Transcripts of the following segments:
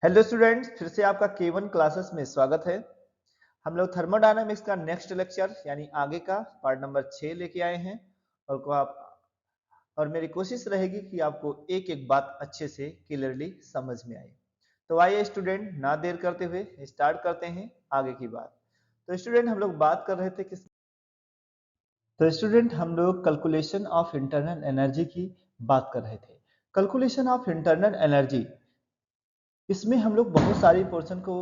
Hello students, फिर से आपका K1 क्लासेस में स्वागत है। हम लोग थर्मोडायनामिक्स का नेक्स्ट लेक्चर यानी आगे का पार्ट नंबर 6 लेके आए हैं और को आप और मेरी कोशिश रहेगी कि आपको एक एक बात अच्छे से क्लियरली समझ में आए। तो आइए स्टूडेंट, ना देर करते हुए स्टार्ट करते हैं आगे की बात। तो स्टूडेंट, हम लोग बात कर रहे थे किस तो स्टूडेंट हम लोग कैलकुलेशन ऑफ इंटरनल एनर्जी की बात कर रहे थे। कैलकुलेशन ऑफ इंटरनल एनर्जी, इसमें हम लोग बहुत सारी पोर्शन को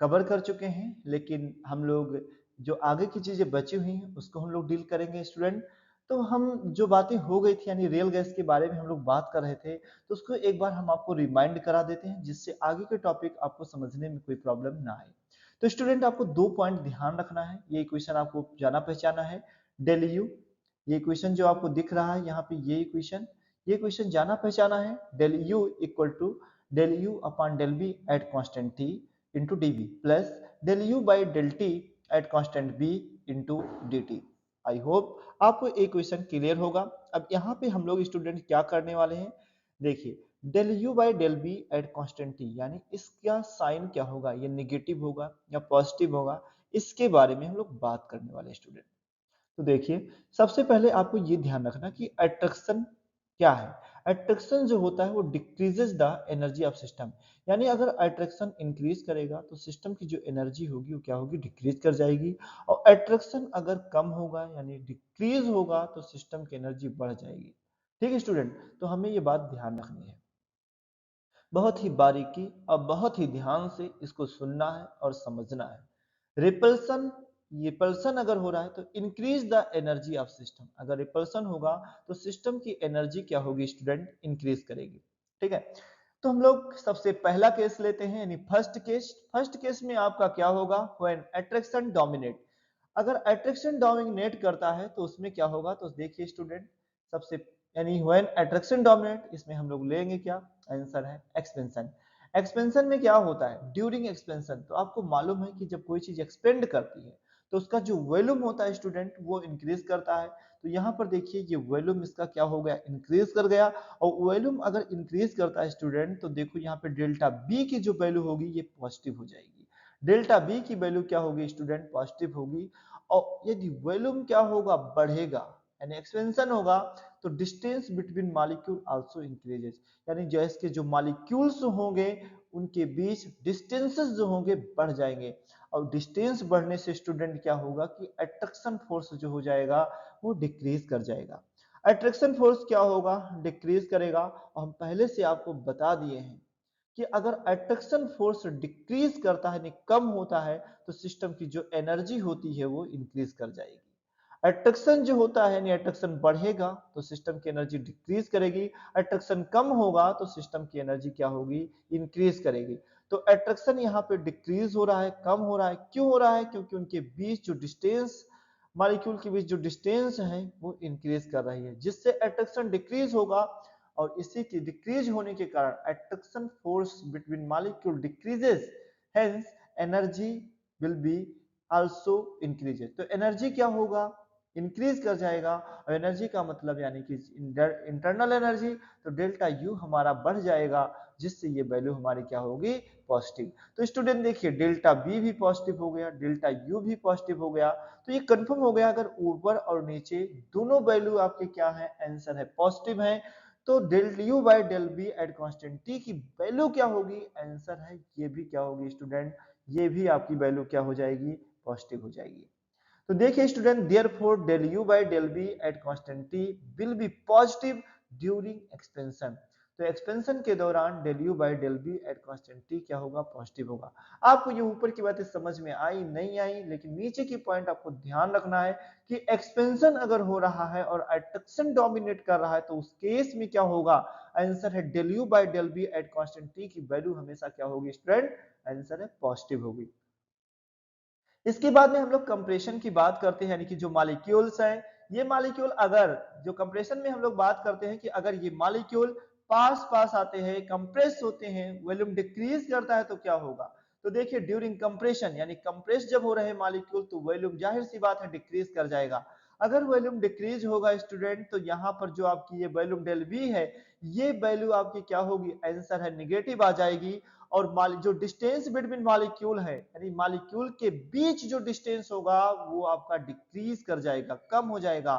कवर कर चुके हैं, लेकिन हम लोग जो आगे की चीजें बची हुई हैं उसको हम लोग डील करेंगे स्टूडेंट। तो हम जो बातें हो गई थी यानी रियल गैस के बारे में हम लोग बात कर रहे थे, तो उसको एक बार हम आपको रिमाइंड करा देते हैं जिससे आगे के टॉपिक आपको समझने में कोई प्रॉब्लम ना आए। तो स्टूडेंट, आपको दो पॉइंट ध्यान रखना है। ये इक्वेशन आपको जाना पहचाना है, डेल यू। ये इक्वेशन जो आपको दिख रहा है यहाँ पे, ये इक्वेशन जाना पहचाना है। Del U equal to del u upon del b at constant t into dv plus del u by del t at constant b into dt। I hope आपको एक क्वेश्चन क्लियर होगा। अब यहाँ पे हम लोग स्टूडेंट क्या करने वाले हैं, देखिए, del U by del V at constant T यानी इसका साइन क्या होगा, ये नेगेटिव होगा या पॉजिटिव होगा, इसके बारे में हम लोग बात करने वाले हैं स्टूडेंट। तो देखिए, सबसे पहले आपको ये ध्यान रखना कि अट्रैक्शन क्या है। अट्रैक्शन जो होता है वो decreases the energy of system, यानी अगर अट्रैक्शन इंक्रीज करेगा तो सिस्टम की जो एनर्जी होगी वो क्या होगी, डिक्रीज कर जाएगी। और अट्रैक्शन अगर कम होगा यानी डिक्रीज होगा तो सिस्टम की एनर्जी बढ़ जाएगी। ठीक है स्टूडेंट, तो हमें ये बात ध्यान रखनी है, बहुत ही बारीकी और बहुत ही ध्यान से इसको सुनना है और समझना है। रिपल्सन, रिपल्सन अगर हो रहा है तो increase the energy of system, अगर रिपल्सन होगा तो सिस्टम की एनर्जी क्या होगी स्टूडेंट, इंक्रीज करेगी। ठीक है, तो हम लोग सबसे पहला केस लेते हैं यानी फर्स्ट केस। फर्स्ट केस में आपका क्या होगा, व्हेन अट्रैक्शन डोमिनेट, अगर अट्रैक्शन डोमिनेट करता है तो उसमें क्या होगा, तो देखिए स्टूडेंट, सबसे यानी व्हेन अट्रैक्शन डोमिनेट, इसमें हम लोग लेंगे क्या, आंसर है एक्सपेंशन। एक्सपेंशन में क्या होता है, ड्यूरिंग एक्सपेंशन, तो आपको मालूम है कि जब कोई चीज एक्सपेंड करती है तो उसका जो वॉल्यूम होता है स्टूडेंट वो इंक्रीज करता है। तो यहाँ पर देखिए, ये वॉल्यूम इसका क्या हो गया, इंक्रीज कर गया। और वॉल्यूम अगर इंक्रीज करता है स्टूडेंट तो देखो यहाँ पे डेल्टा बी की जो वैल्यू होगी ये पॉजिटिव हो जाएगी। डेल्टा बी की वैल्यू क्या होगी स्टूडेंट, पॉजिटिव होगी। और यदि वॉल्यूम क्या होगा, बढ़ेगा यानी एक्सपेंशन होगा, तो distance between molecule also increases, यानी गैस के जो मॉलिक्यूल्स होंगे उनके बीच डिस्टेंसेस जो होंगे बढ़ जाएंगे। और डिस्टेंस बढ़ने से स्टूडेंट क्या होगा कि अट्रैक्शन फोर्स जो हो जाएगा वो डिक्रीज कर जाएगा। अट्रैक्शन फोर्स क्या होगा, डिक्रीज करेगा। और हम पहले से आपको बता दिए हैं कि अगर अट्रैक्शन फोर्स डिक्रीज करता है, कम होता है, तो सिस्टम की जो एनर्जी होती है वो इंक्रीज कर जाएगी। अट्रैक्शन जो होता है यानी अट्रैक्शन बढ़ेगा तो सिस्टम की एनर्जी डिक्रीज करेगी, अट्रैक्शन कम होगा तो सिस्टम की एनर्जी क्या होगी, इंक्रीज करेगी। तो अट्रैक्शन यहाँ पे डिक्रीज हो रहा है, कम हो रहा है, क्यों हो रहा है, क्योंकि उनके बीच जो डिस्टेंस, मॉलिक्यूल के बीच जो डिस्टेंस है वो इंक्रीज कर रही है, जिससे अट्रैक्शन डिक्रीज होगा। और इसी के डिक्रीज होने के कारण attraction force between molecule decreases, hence energy will be also increases. तो एनर्जी क्या होगा, इंक्रीज कर जाएगा। और एनर्जी का मतलब यानी कि इंटरनल एनर्जी, तो डेल्टा यू हमारा बढ़ जाएगा, जिससे ये वैल्यू हमारी क्या होगी, पॉजिटिव। तो स्टूडेंट देखिए, डेल्टा बी भी पॉजिटिव हो गया, डेल्टा यू भी पॉजिटिव हो गया। तो ये कंफर्म हो गया, अगर ऊपर और नीचे दोनों वैल्यू आपके क्या है, आंसर है पॉजिटिव है, तो del U by del V at constant T की वैल्यू क्या होगी, आंसर है ये भी क्या होगी स्टूडेंट, ये भी आपकी वैल्यू क्या हो जाएगी, पॉजिटिव हो जाएगी। तो देखिए student, therefore del U by del V at constant T will be positive during expansion. तो एक्सपेंशन के दौरान del U by del V at constant T क्या होगा, पॉजिटिव होगा। आपको ये ऊपर की बातें समझ में आई नहीं आई, लेकिन नीचे की पॉइंट आपको ध्यान रखना है कि एक्सपेंशन अगर हो रहा है और अट्रैक्शन डोमिनेट कर रहा है तो उस केस में क्या होगा, आंसर है del U by del V at constant T की वैल्यू हमेशा क्या होगी स्टूडेंट, आंसर है पॉजिटिव होगी। इसके बाद में हम लोग कंप्रेशन की बात करते हैं, यानी कि जो मॉलिक्यूल्स हैं, ये मॉलिक्यूल अगर जो कंप्रेशन में हम लोग बात करते हैं कि अगर ये मॉलिक्यूल पास पास आते हैं, कंप्रेस होते हैं, वॉल्यूम डिक्रीज करता है तो क्या होगा। तो देखिए, ड्यूरिंग कंप्रेशन यानी कंप्रेस जब हो रहे मॉलिक्यूल तो वॉल्यूम जाहिर सी बात है डिक्रीज कर जाएगा। अगर वॉल्यूम डिक्रीज होगा स्टूडेंट तो यहाँ पर जो आपकी ये वॉल्यूम डेल वी है, ये वैल्यू आपकी क्या होगी, आंसर है निगेटिव आ जाएगी। और जो डिस्टेंस बिटवीन मॉलिक्यूल है, यानी मॉलिक्यूल के बीच जो डिस्टेंस होगा वो आपका डिक्रीज कर जाएगा, कम हो जाएगा।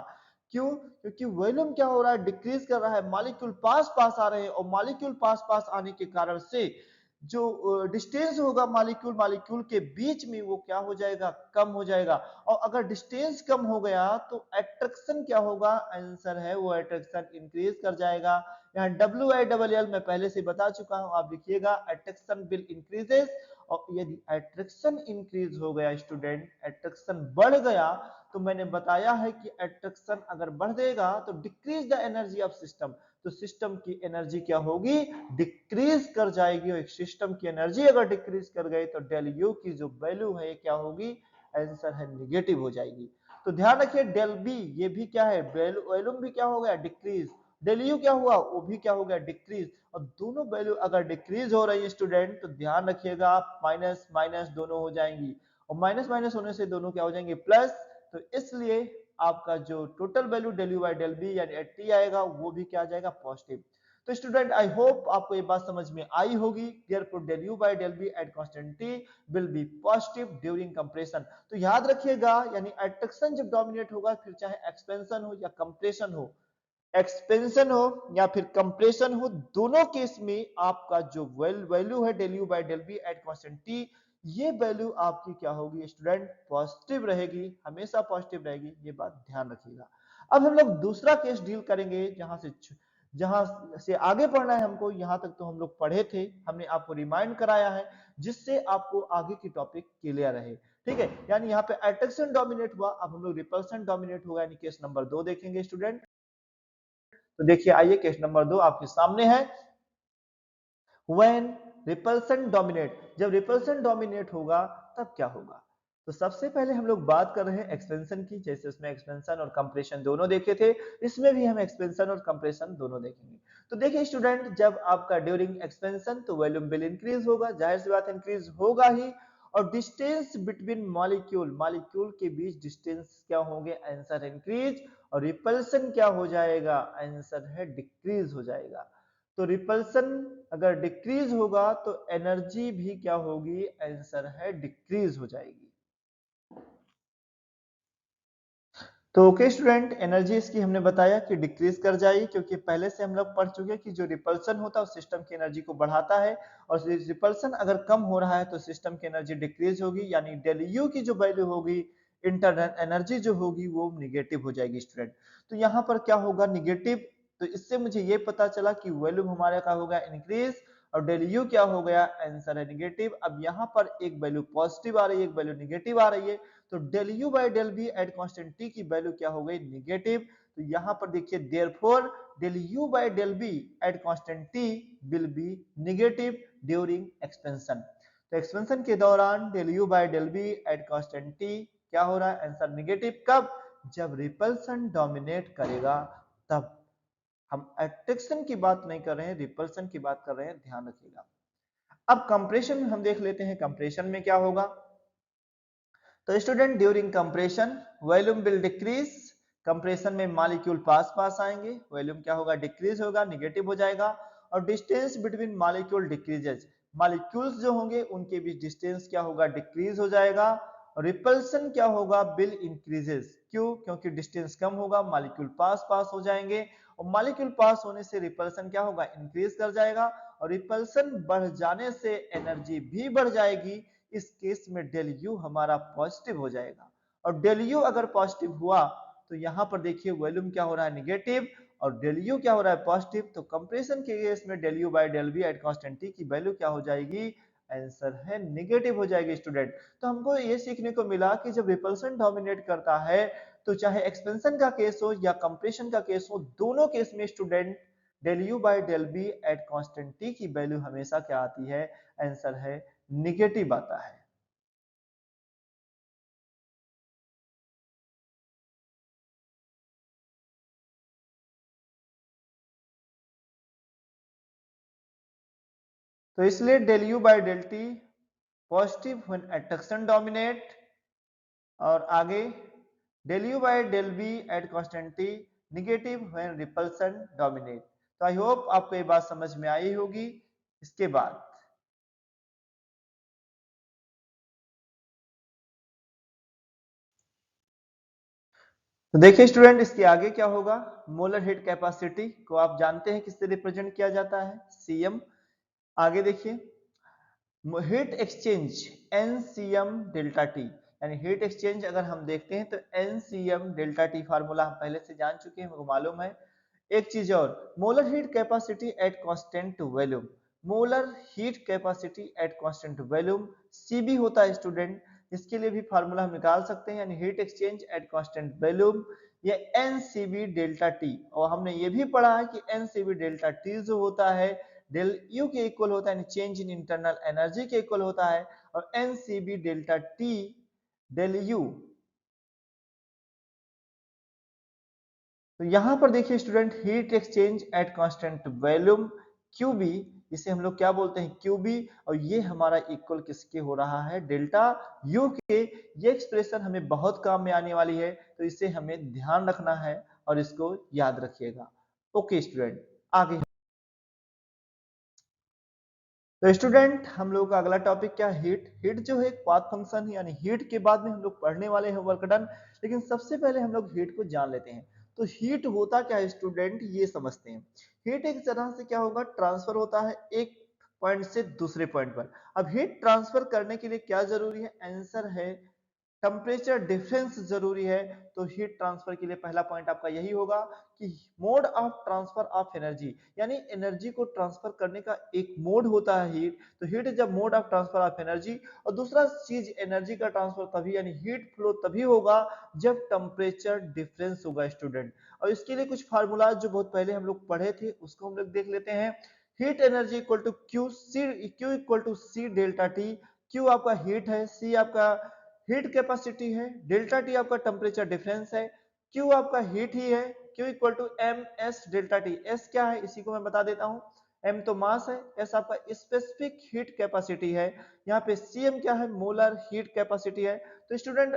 क्यों? क्योंकि वॉल्यूम क्या हो रहा है, डिक्रीज कर रहा है, मॉलिक्यूल पास पास आ रहे हैं, और मॉलिक्यूल पास पास आने के कारण से जो डिस्टेंस होगा मॉलिक्यूल मॉलिक्यूल के बीच में वो क्या हो जाएगा, कम हो जाएगा। और अगर डिस्टेंस कम हो गया तो अट्रैक्शन क्या होगा, आंसर है वो अट्रैक्शन इंक्रीज कर जाएगा। यहाँ WILL मैं पहले से बता चुका हूं, आप लिखिएगा अट्रैक्शन विल इंक्रीजेस। और यदि अट्रैक्शन इंक्रीज हो गया स्टूडेंट, अट्रैक्शन बढ़ गया, तो मैंने बताया है कि अट्रैक्शन अगर बढ़ देगा तो decrease the energy of system, तो सिस्टम की एनर्जी क्या होगी, डिक्रीज कर जाएगी। और एक सिस्टम की एनर्जी अगर डिक्रीज कर गई तो डेल यू की जो वैल्यू है क्या होगी, आंसर है निगेटिव हो जाएगी। तो ध्यान रखिए डेल बी ये भी क्या है, वैल्यूम भी क्या हो गया, डिक्रीज। डेल यू क्या हुआ, वो भी क्या हो गया, डिक्रीज। और दोनों वैल्यू अगर डिक्रीज हो रही है स्टूडेंट, तो ध्यान रखिएगा आप माइनस माइनस दोनों हो जाएंगी, और माइनस माइनस होने से दोनों क्या हो जाएंगे, प्लस। तो इसलिए आपका जो total value del U by del V यानी टी आएगा वो भी क्या आ जाएगा, पॉजिटिव। तो स्टूडेंट आई होप आपको ये बात समझ में आई होगी। Therefore del U by del V at constant T will be positive during compression. तो याद रखिएगा, यानी अट्रैक्शन जब डोमिनेट होगा, फिर चाहे एक्सपेंशन हो या कंप्रेशन हो, एक्सपेंशन हो या फिर कंप्रेशन हो, दोनों केस में आपका जो वैल्यू है del U by del V at constant T, ये वैल्यू आपकी क्या होगी स्टूडेंट, पॉजिटिव रहेगी, हमेशा पॉजिटिव रहेगी, ये बात ध्यान रखिएगा। अब हम लोग दूसरा केस डील करेंगे, जहां से आगे पढ़ना है हमको, यहां तक तो हम लोग पढ़े थे, हमने आपको रिमाइंड कराया है, जिससे आपको आगे की टॉपिक क्लियर रहे। ठीक है, यानी यहाँ पे अट्रैक्शन डोमिनेट हुआ, अब हम लोग रिपल्शन डोमिनेट होगा, यानी केस नंबर 2 देखेंगे स्टूडेंट। तो देखिए आइए केस नंबर 2 आपके सामने है। व्हेन रिपल्सन डोमिनेट, जब रिपल्सन डोमिनेट होगा तब क्या होगा। तो सबसे पहले हम लोग बात कर रहे हैं एक्सपेंशन की, जैसे उसमें एक्सपेंशन और कंप्रेशन दोनों देखे थे, इसमें भी हम एक्सपेंशन और कंप्रेशन दोनों देखेंगे। तो देखिए स्टूडेंट, जब आपका ड्यूरिंग एक्सपेंशन तो वॉल्यूम विल इंक्रीज होगा, जाहिर सी बात इंक्रीज होगा ही। और डिस्टेंस बिटवीन मॉलिक्यूल, मॉलिक्यूल के बीच डिस्टेंस क्या होंगे, आंसर इंक्रीज। और रिपल्सन क्या हो जाएगा, आंसर है डिक्रीज हो जाएगा। तो रिपल्सन अगर डिक्रीज होगा तो एनर्जी भी क्या होगी, आंसर है डिक्रीज हो जाएगी। तो ओके स्टूडेंट, एनर्जी इसकी हमने बताया कि डिक्रीज कर जाएगी, क्योंकि पहले से हम लोग पढ़ चुके हैं कि जो रिपल्सन होता है वो सिस्टम की एनर्जी को बढ़ाता है, और रिपल्सन अगर कम हो रहा है तो सिस्टम की एनर्जी डिक्रीज होगी, यानी डेल यू की जो वैल्यू होगी, इंटरनल एनर्जी जो होगी वो निगेटिव हो जाएगी स्टूडेंट। तो यहाँ पर क्या होगा, निगेटिव। तो इससे मुझे ये पता चला कि वॉल्यूम हमारे का होगा इंक्रीज, और डेल यू क्या हो गया, आंसर है निगेटिव। अब यहाँ पर एक वैल्यू पॉजिटिव आ रही है, एक वैल्यू निगेटिव आ रही है, तो del U by del V at constant T की वैल्यू क्या हो गई, निगेटिव। तो यहां पर देखिए therefore del U by del V at constant T will be negative during expansion. तो एक्सपेंशन के दौरान del U by del V at constant T क्या हो रहा है, आंसर निगेटिव। कब, जब रिपल्सन डोमिनेट करेगा तब। हम अट्रैक्शन की बात नहीं कर रहे हैं, रिपल्सन की बात कर रहे हैं, ध्यान रखिएगा। अब कंप्रेशन हम देख लेते हैं, कंप्रेशन में क्या होगा। तो student during compression volume will decrease, compression में मॉलिक्यूल पास पास आएंगे, वॉल्यूम क्या होगा, डिक्रीज होगा, निगेटिव हो जाएगा। और distance between molecule decreases, molecules जो होंगे उनके बीच डिस्टेंस क्या होगा, डिक्रीज हो जाएगा। रिपल्सन क्या होगा, विल इंक्रीजेस। क्यों, क्योंकि डिस्टेंस कम होगा, मॉलिक्यूल पास पास हो जाएंगे, और मॉलिक्यूल पास होने से रिपल्सन क्या होगा, इंक्रीज कर जाएगा। और रिपल्सन बढ़ जाने से एनर्जी भी बढ़ जाएगी, इस केस में डेल यू हमारा पॉजिटिव हो जाएगा। और डेल यू अगर पॉजिटिव हुआ तो यहां पर देखिए वॉल्यूम क्या हो रहा है, निगेटिव, और डेल यू क्या हो रहा है, पॉजिटिव। तो कंप्रेशन के केस में del U by del V at constant T की वैल्यू क्या हो जाएगी, आंसर है निगेटिव हो जाएगी स्टूडेंट। तो हमको ये सीखने को मिला कि जब रिपल्सन डोमिनेट करता है, तो चाहे एक्सपेंशन का केस हो या कंप्रेशन का केस हो, दोनों केस में student del U by del V at constant T की वैल्यू हमेशा क्या आती है, आंसर है निगेटिव आता है। तो इसलिए del U by del T positive when attraction dominate, और आगे del U by del V at constant T negative when repulsion dominate. तो आई होप आपको ये बात समझ में आई होगी। इसके बाद तो देखिए स्टूडेंट, इसके आगे क्या होगा, मोलर हीट कैपेसिटी को आप जानते हैं किससे रिप्रेजेंट किया जाता है, सीएम। आगे देखिए heat exchange NCM delta T, यानी हीट एक्सचेंज अगर हम देखते हैं तो एनसीएम डेल्टा टी फार्मूला हम पहले से जान चुके हैं, हमको मालूम है। एक चीज और, molar heat capacity eight constant volume, molar heat capacity eight constant volume CB होता है स्टूडेंट। इसके लिए भी फार्मूला हम निकाल सकते हैं, यानी heat exchange at constant volume, ये एनसीबी डेल्टा टी। और हमने ये भी पढ़ा है कि एनसीबी डेल्टा टी जो होता है डेल यू के इक्वल होता है, चेंज इन इंटरनल एनर्जी के इक्वल होता है, और NCV delta T del U. तो यहां पर देखिए student, heat exchange at constant volume QV, इसे हम लोग क्या बोलते हैं, क्यूबी, और ये हमारा इक्वल किसके हो रहा है, डेल्टा यू के। ये एक्सप्रेशन हमें बहुत काम में आने वाली है, तो इसे हमें ध्यान रखना है और इसको याद रखिएगा। ओके स्टूडेंट, आगे। तो स्टूडेंट, हम लोग का अगला टॉपिक क्या है, हीट। हीट जो है एक पाथ फंक्शन है, यानी हीट के बाद में हम लोग पढ़ने वाले हैं वर्क डन। लेकिन सबसे पहले हम लोग हीट को जान लेते हैं। तो हीट होता क्या है स्टूडेंट, ये समझते हैं। हीट एक तरह से क्या होगा, ट्रांसफर होता है एक पॉइंट से दूसरे पॉइंट पर। अब हीट ट्रांसफर करने के लिए क्या जरूरी है, आंसर है टेम्परेचर डिफरेंस जरूरी है। तो हीट ट्रांसफर के लिए पहला पॉइंट आपका यही होगा कि mode of transfer of energy, यानी एनर्जी को ट्रांसफर करने का एक मोड होता है हीट। तो heat is a mode of transfer of energy. और दूसरा चीज, एनर्जी का ट्रांसफर तभी, यानी हीट फ्लो तभी होगा जब टेम्परेचर डिफरेंस होगा स्टूडेंट। और इसके लिए कुछ फार्मूला जो बहुत पहले हम लोग पढ़े थे, उसको हम लोग देख लेते हैं। Heat energy equal to Q C, Q equal to C delta T. Q आपका हीट है, सी आपका हीट कैपेसिटी है, डेल्टा टी आपका टेम्परेचर डिफरेंस है, क्यू आपका हीट ही है, Q equal to M S delta T. S क्या है, इसी को मैं बता देता हूं, एम तो मास है, एस आपका स्पेसिफिक हीट कैपेसिटी है, यहाँ पे सीएम क्या है, मोलर हीट कैपेसिटी है। तो स्टूडेंट,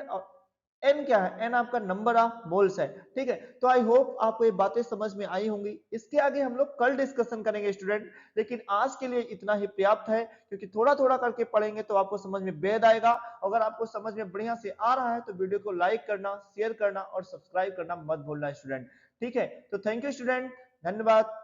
एन क्या है, एन आपका नंबर ऑफ मोल्स है। ठीक है, तो आई होप आपको ये बातें समझ में आई होंगी। इसके आगे हम लोग कल डिस्कशन करेंगे स्टूडेंट, लेकिन आज के लिए इतना ही पर्याप्त है, क्योंकि थोड़ा थोड़ा करके पढ़ेंगे तो आपको समझ में बेहद आएगा। अगर आपको समझ में बढ़िया से आ रहा है तो वीडियो को लाइक करना, शेयर करना और सब्सक्राइब करना मत भूलना स्टूडेंट। ठीक है, तो थैंक यू स्टूडेंट, धन्यवाद।